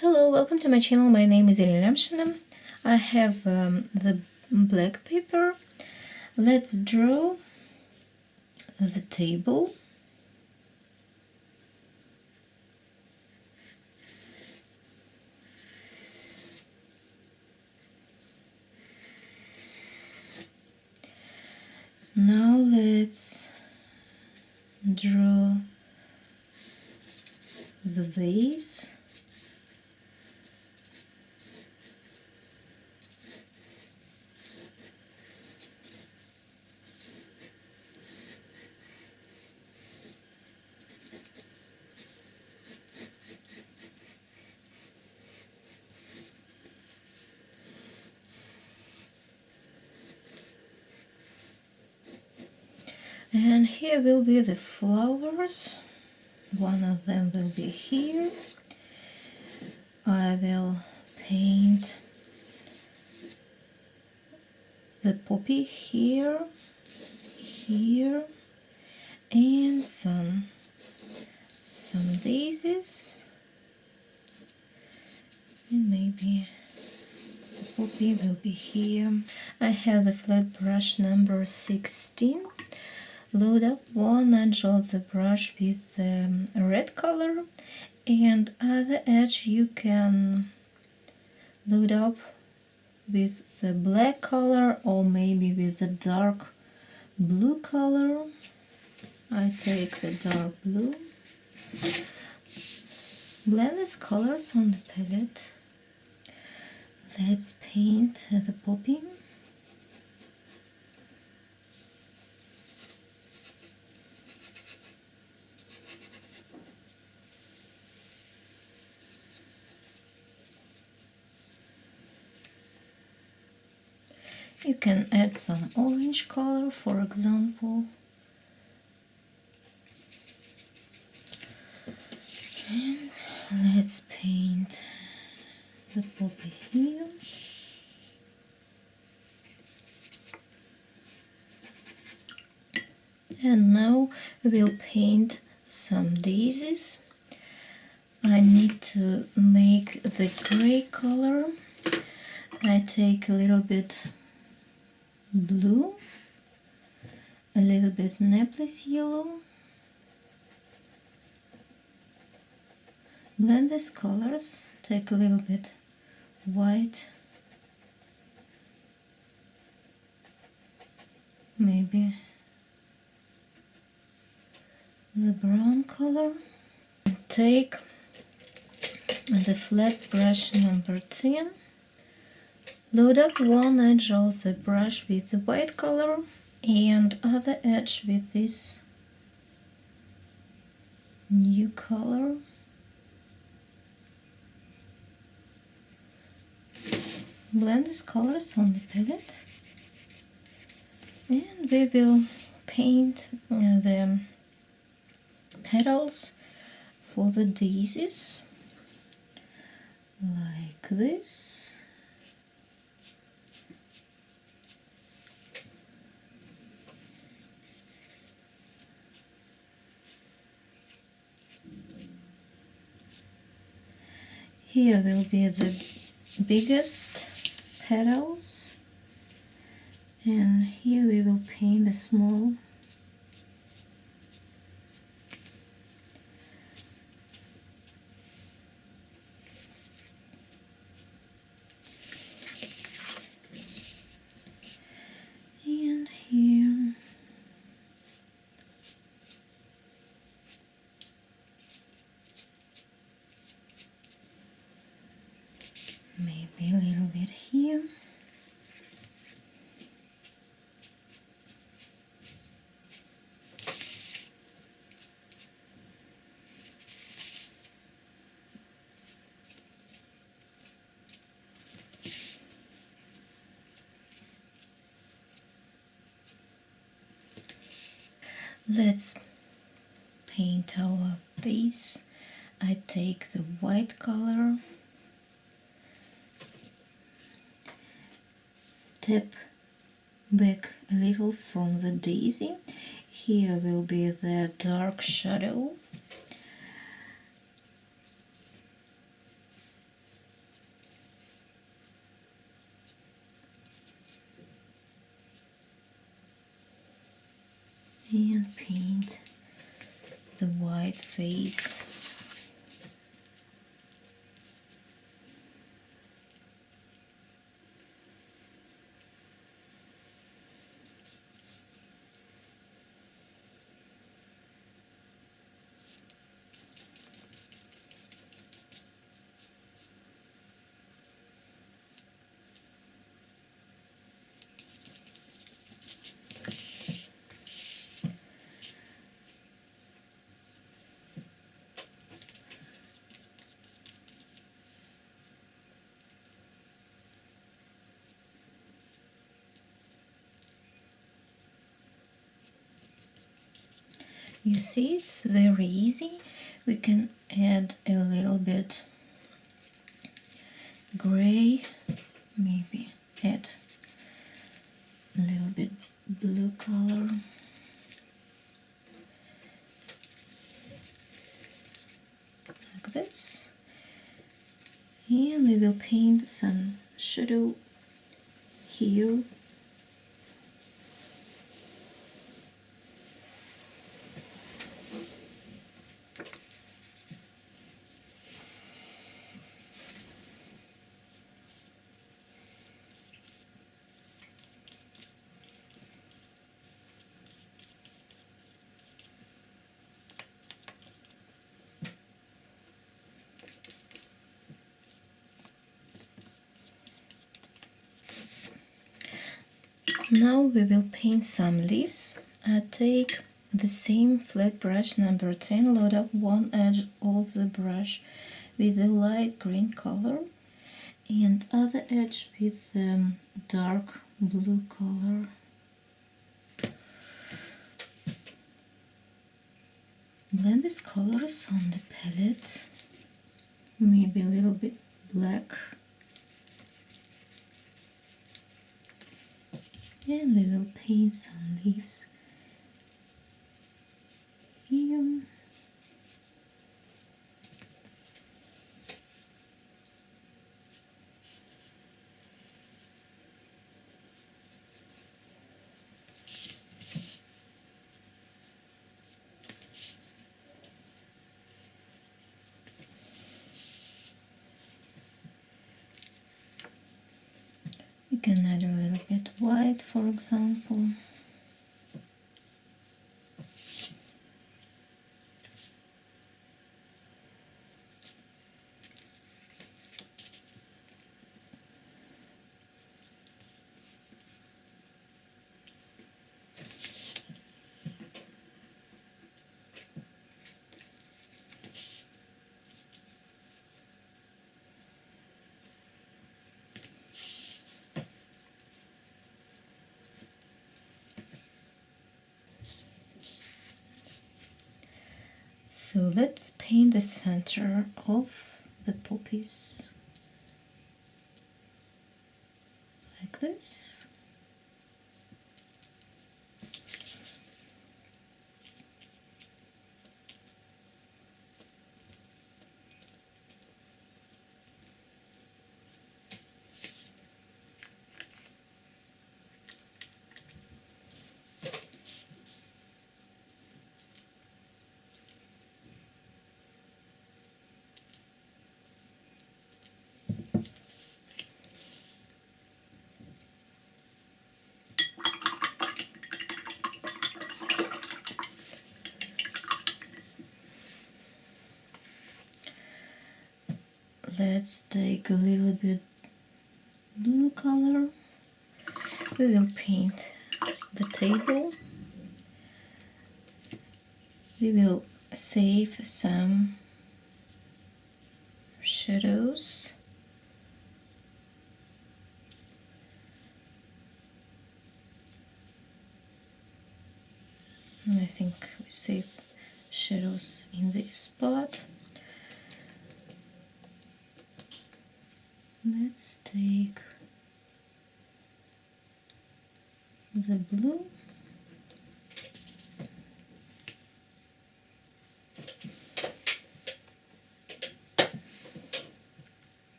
Hello, welcome to my channel. My name is Irina Lyamshina. I have the black paper. Let's draw the table. Now let's draw the vase. And here will be the flowers. One of them will be here. I will paint the poppy here, and some daisies, and maybe the poppy will be here. I have the flat brush number 16. Load up one edge of the brush with red color, and other edge you can load up with the black color or maybe with the dark blue color. I take the dark blue. Blend these colors on the palette. Let's paint the poppy. You can add some orange color, for example. And let's paint the poppy here. And now we'll paint some daisies. I need to make the gray color. I take a little bit blue, a little bit Naples yellow. Blend these colors, take a little bit white, maybe the brown color. Take the flat brush number 10. Load up one edge of the brush with the white color and other edge with this new color. Blend these colors on the palette, and we will paint the petals for the daisies like this. Here will be the biggest petals, and here we will paint the small. And here. Maybe a little bit here. Let's paint our base. I take the white color, step back a little from the daisy. Here will be the dark shadow. white vase. You see, it's very easy. We can add a little bit gray, maybe add a little bit blue color. Like this. And we will paint some shadow here. Now we will paint some leaves. I take the same flat brush number 10, load up one edge of the brush with the light green color and other edge with the dark blue color. Blend these colors on the palette, maybe a little bit black. And we will paint some leaves here. We can add a little bit white, for example. So let's paint the center of the poppies like this. Let's take a little bit blue color. We will paint the table. We will save some shadows. And I think we save shadows in this spot. Let's take the blue.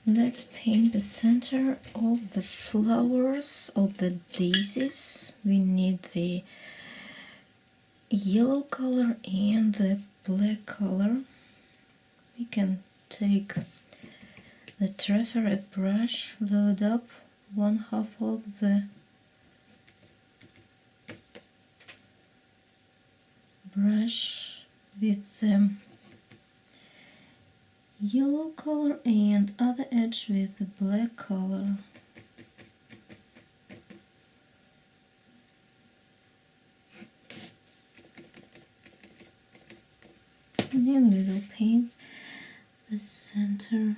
Let's paint the center of the flowers of the daisies. We need the yellow color and the black color. We can take the tempera brush, load up 1/2 of the brush with the yellow color and other edge with the black color. And then we will paint the center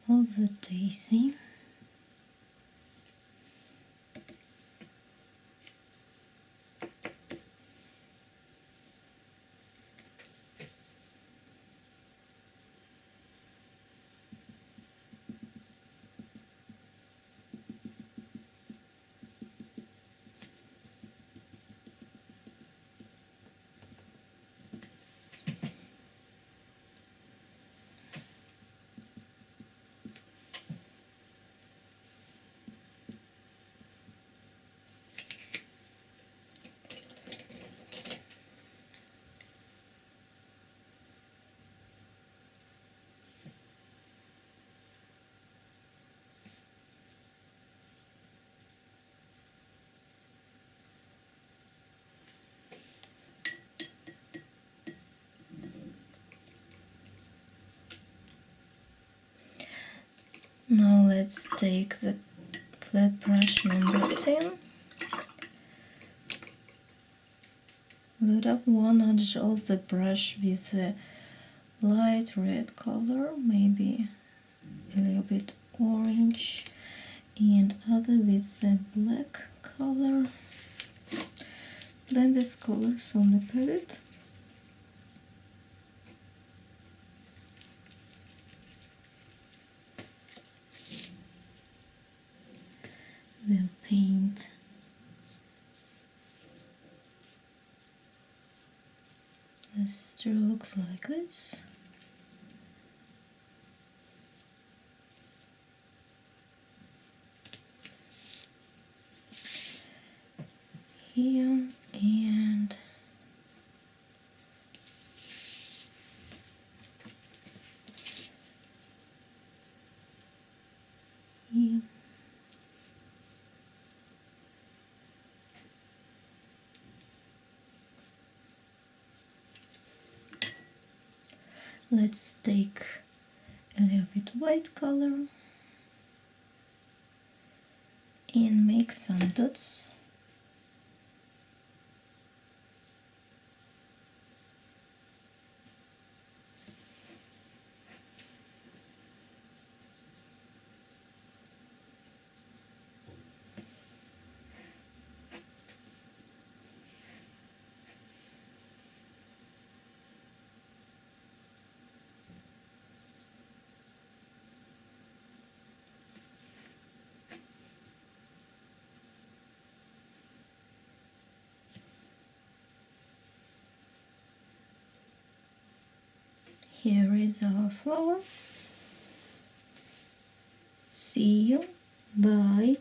of the daisy. Now let's take the flat brush number 10, load up one edge of the brush with a light red color, maybe a little bit orange, and other with the black color. Blend these colors on the palette. We'll paint the strokes like this. Here and here. Let's take a little bit white color and make some dots. Here is our flower. See you. Bye.